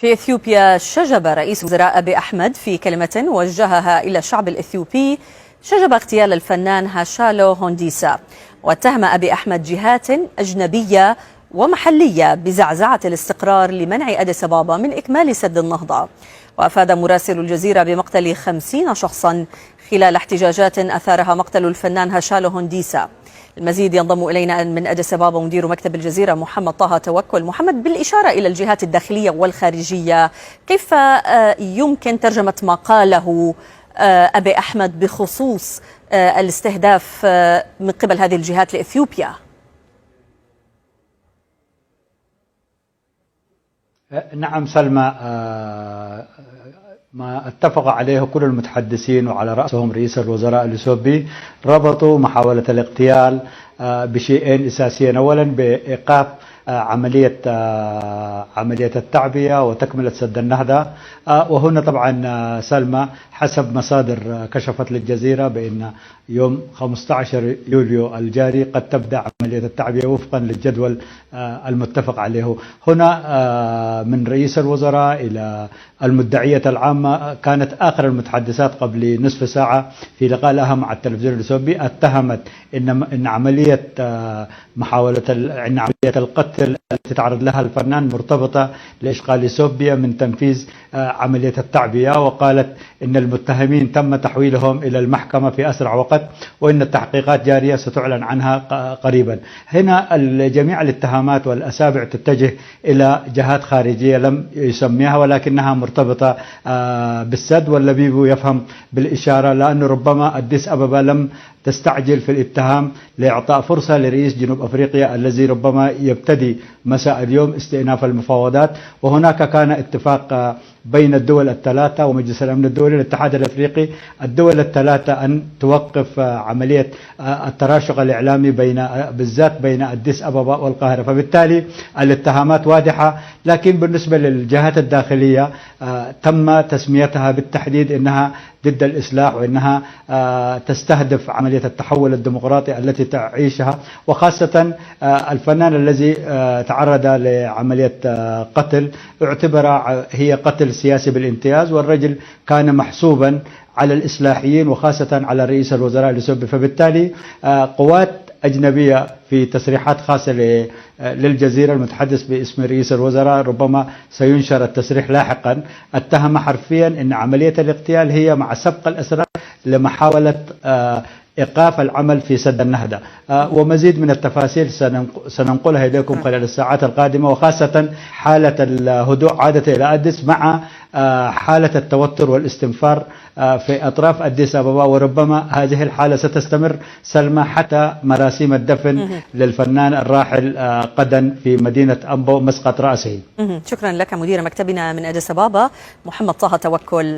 في إثيوبيا شجب رئيس الوزراء أبي أحمد في كلمة وجهها إلى الشعب الإثيوبي شجب اغتيال الفنان هاشالو هونديسا، واتهم أبي أحمد جهات أجنبية ومحلية بزعزعة الاستقرار لمنع أديس أبابا من إكمال سد النهضة. وأفاد مراسل الجزيرة بمقتل 50 شخصا خلال احتجاجات أثارها مقتل الفنان هاشالو هونديسا. المزيد ينضم إلينا من أديس أبابا مدير مكتب الجزيرة محمد طه توكل. محمد، بالإشارة إلى الجهات الداخلية والخارجية، كيف يمكن ترجمة ما قاله أبي أحمد بخصوص الاستهداف من قبل هذه الجهات لإثيوبيا؟ نعم سلمى، ما اتفق عليه كل المتحدثين وعلى رأسهم رئيس الوزراء الإثيوبي ربطوا محاولة الاغتيال بشيئين أساسيين. أولا بإيقاف عملية التعبئة وتكملة سد النهضة. وهنا طبعا سلمى حسب مصادر كشفت للجزيرة بأن يوم 15 يوليو الجاري قد تبدأ عملية التعبئة وفقا للجدول المتفق عليه. هنا من رئيس الوزراء إلى المدعية العامة كانت آخر المتحدثات قبل نصف ساعة في لقاء لها مع التلفزيون الإثيوبي اتهمت إن عملية القتل التي تعرض لها الفنان مرتبطة لإشغال إثيوبيا من تنفيذ عملية التعبئة، وقالت إن المتهمين تم تحويلهم إلى المحكمة في أسرع وقت وإن التحقيقات جارية ستعلن عنها قريبا. هنا جميع الاتهامات والأسابع تتجه إلى جهات خارجية لم يسميها ولكنها مرتبطة بالسد، واللبيب يفهم بالإشارة، لأنه ربما أديس أبابا لم تستعجل في الاتهام لإعطاء فرصة لرئيس جنوب أفريقيا الذي ربما يبتدي مساء اليوم استئناف المفاوضات. وهناك كان اتفاق بين الدول الثلاثة ومجلس الأمن الدولي والاتحاد الأفريقي، الدول الثلاثة أن توقف عملية التراشق الإعلامي بالذات بين أديس أبابا والقاهرة. فبالتالي الاتهامات واضحة، لكن بالنسبة للجهات الداخلية تم تسميتها بالتحديد إنها ضد الإصلاح وإنها تستهدف عملية التحول الديمقراطي التي تعيشها، وخاصة الفنان الذي تعرض لعملية قتل اعتبر هي قتل سياسي بالامتياز، والرجل كان محسوبا على الإصلاحيين وخاصة على رئيس الوزراء الإثيوبي. فبالتالي قوات أجنبية في تصريحات خاصة للجزيرة المتحدث باسم رئيس الوزراء ربما سينشر التصريح لاحقا اتهم حرفيا أن عملية الاغتيال هي مع سبق الأسرار لمحاولة إيقاف العمل في سد النهضة. ومزيد من التفاصيل سننقلها إليكم خلال الساعات القادمة، وخاصة حالة الهدوء عادة إلى أديس مع حالة التوتر والاستنفار في أطراف أديس أبابا، وربما هذه الحالة ستستمر سلمى حتى مراسيم الدفن للفنان الراحل غدا في مدينة أمبو مسقط رأسه. شكرا لك مدير مكتبنا من أديس أبابا محمد طه توكل.